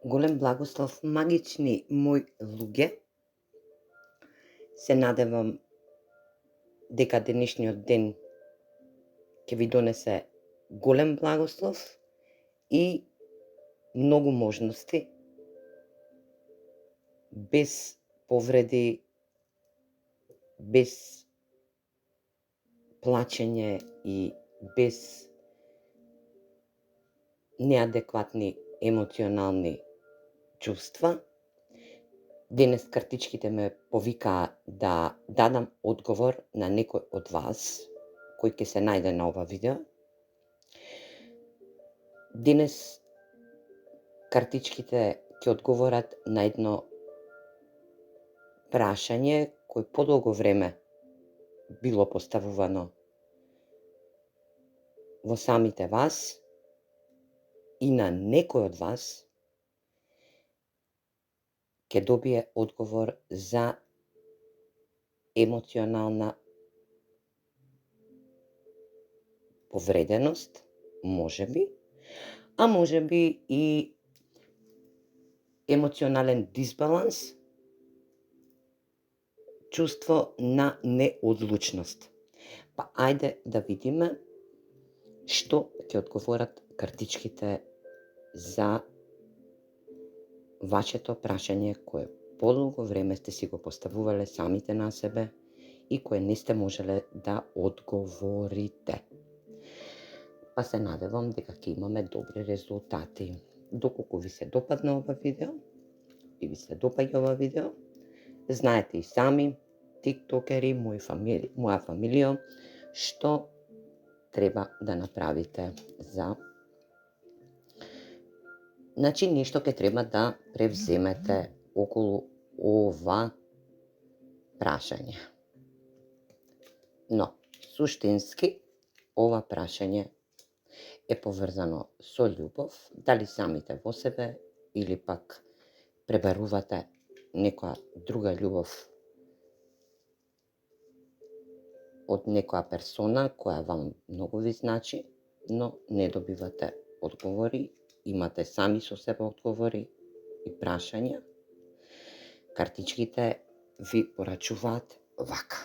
Голем благослов, магични мои луѓе. Се надевам дека денешниот ден ќе ви донесе голем благослов и многу можности, без повреди, без плачење и без неадекватни емоционални чувства. Денес картичките ме повикаа да дадам одговор на некој од вас, кој ќе се најде на ова видео. Денес картичките ќе одговорат на едно прашање кој подолго време било поставувано во самите вас и на некој од вас ќе добие одговор за емоционална повреденост, можеби, а можеби и емоционален дисбаланс, чувство на неодлучност. Па ајде да видиме што ќе одговорат картичките за вашето прашање кое подолго време сте си го поставувале самите на себе и кое не сте можеле да одговорите. Па се надевам дека ќе имаме добри резултати. Доколку ви се допадна ова видео и ви се допаѓа ова видео, знаете и сами, тиктокери, моја фамилија, што треба да направите за нешто ќе треба да превземете околу ова прашање. Но, суштински, ова прашање е поврзано со љубов, дали самите во себе или пак пребарувате некоја друга љубов од некоја персона која вам многу ви значи, но не добивате одговори, имате сами со себе одговори и прашања. Картичките ви порачуваат вака.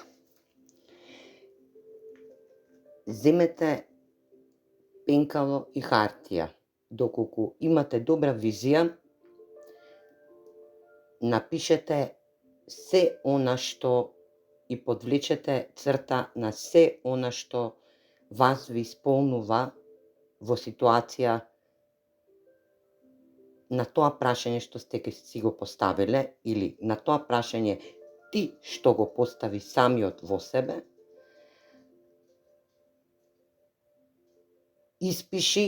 Земете пенкало и хартија. Доколку имате добра визија, напишете се она што и подвлечете црта на се она што вас ви исполнува во ситуација на тоа прашање што сте си го поставиле или на тоа прашање ти што го постави самиот во себе. Испиши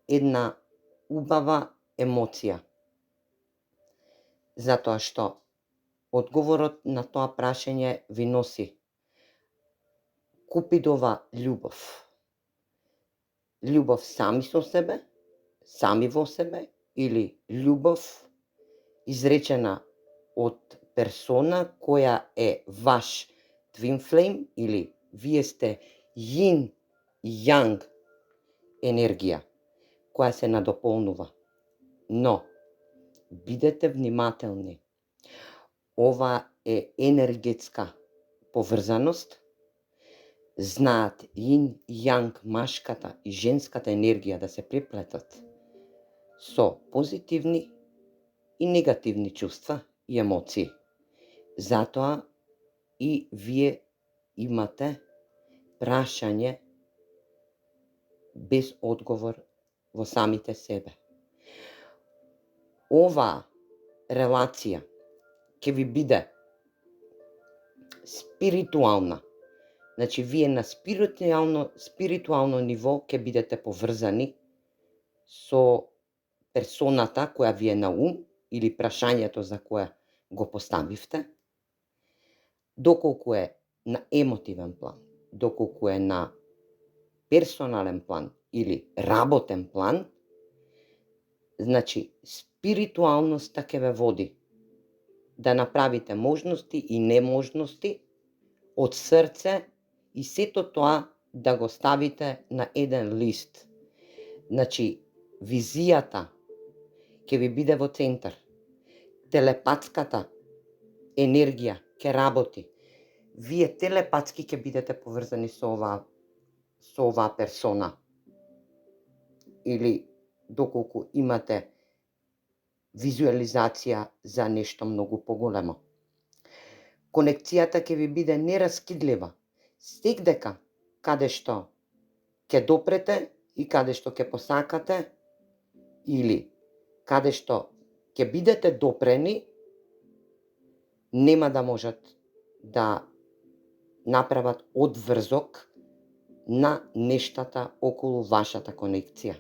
една убава емоција, затоа што одговорот на тоа прашање ви носи купидова љубов. Љубов сами со себе, сами во себе, или љубов изречена од персона која е ваш twin flame, или вие сте јин и јанг енергија која се надополнува. Но бидете внимателни. Ова е енергетска поврзаност. Знаат јин и јанг, машката и женската енергија да се преплетат со позитивни и негативни чувства и емоции. Затоа и вие имате прашање без одговор во самите себе. Ова релација ќе ви биде спиритуална. Значи, вие на спиритуално ниво ќе бидете поврзани со персоната која ви е на ум или прашањето за кое го поставивте. Доколку е на емотивен план, доколку е на персонален план или работен план, значи спиритуалноста ќе ве води да направите можности и неможности од срце и сето тоа да го ставите на еден лист. Значи, визијата ќе ви биде во центар. Телепатската енергија ќе работи. Вие телепатски ќе бидете поврзани со оваа персона. Или доколку имате визуализација за нешто многу поголемо. Конекцијата ќе ви биде нераскидлива. Секдека каде што ќе допрете и каде што ќе посакате или каде што ќе бидете допрени, нема да можат да направат одврзок на нештата околу вашата конекција.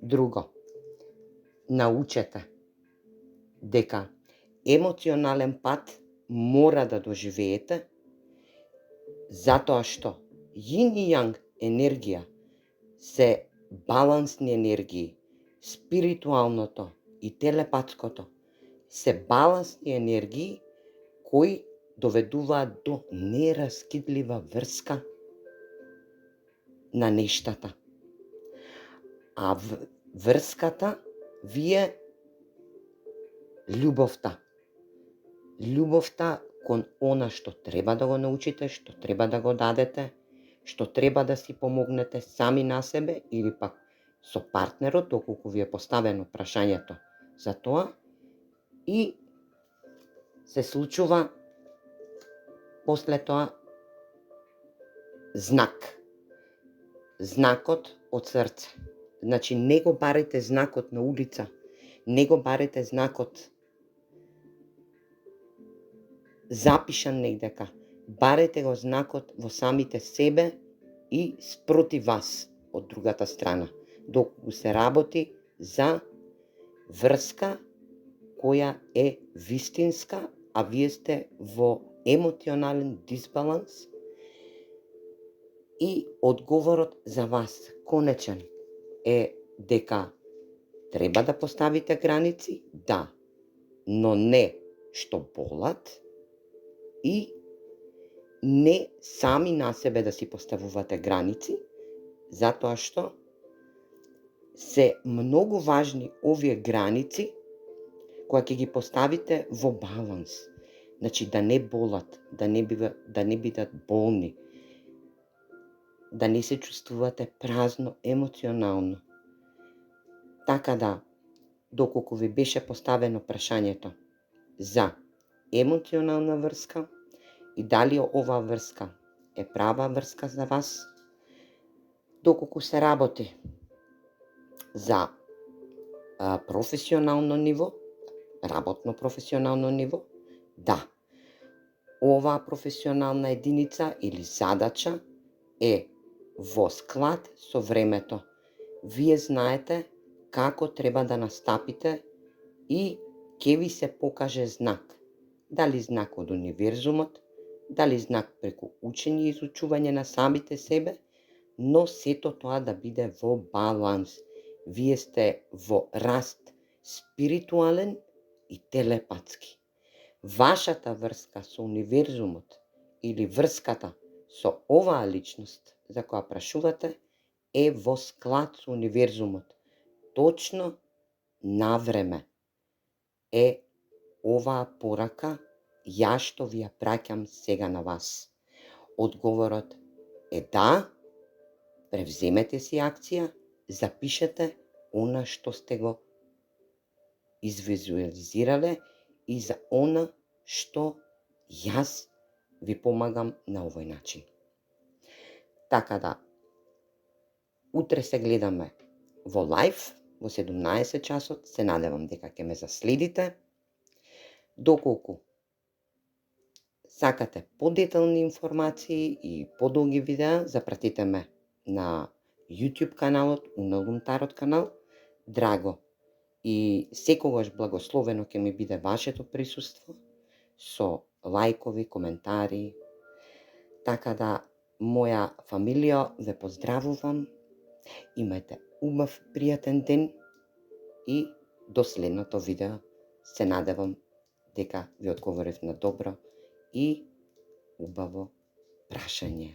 Друго, научете дека емоционален пат мора да доживеете, затоа што јин и јанг енергија се балансни енергии, спиритуалното и телепатското се балансни енергии кои доведуваат до нераскидлива врска на нештата. А врската ви е љубовта. Љубовта кон она што треба да го научите, што треба да го дадете, што треба да си помогнете сами на себе или пак со партнерот, доколку ви е поставено прашањето за тоа, и се случува после тоа знакот од срце. Значи, не го барите знакот на улица, не го барите знакот запишан негдека, барете го знакот во самите себе и спроти вас од другата страна, доколку се работи за врска која е вистинска, а вие сте во емоционален дисбаланс и одговорот за вас конечен е дека треба да поставите граници, да, но не што болат и не сами на себе да си поставувате граници, затоа што се многу важни овие граници кога ќе ги поставите во баланс. Значи, да не болат, да не бидат болни, да не се чувствувате празно емоционално. Така да, доколку ви беше поставено прашањето за емоционална врска и дали оваа врска е права врска за вас, доколку се работи за професионално ниво, работно професионално ниво, да, оваа професионална единица или задача е во склад со времето. Вие знаете како треба да настапите и ќе ви се покаже знак. Дали знак од универзумот, дали знак преку учење и изучување на самите себе, но сето тоа да биде во баланс. Вие сте во раст спиритуален и телепатски. Вашата врска со универзумот или врската со оваа личност за која прашувате е во склад со универзумот. Точно на време е оваа порака ја што ви ја праќам сега на вас. Одговорот е да, превземете си акција, запишете она што сте го извизуализирале и за она што јас ви помагам на овој начин. Така да, утре се гледаме во лайв, во 17 часот, се надевам дека ќе ме заследите. Доколку сакате подетални информации и подолги видеа, запратите ме на YouTube каналот, Уналум Тарот канал. Драго и секогаш благословено ќе ми биде вашето присуство со лајкови, коментари. Така да, моја фамилија, ве поздравувам. Имајте убав, пријатен ден и до следното видео. Се надевам дека ви одговорив на добро и убаво прашање.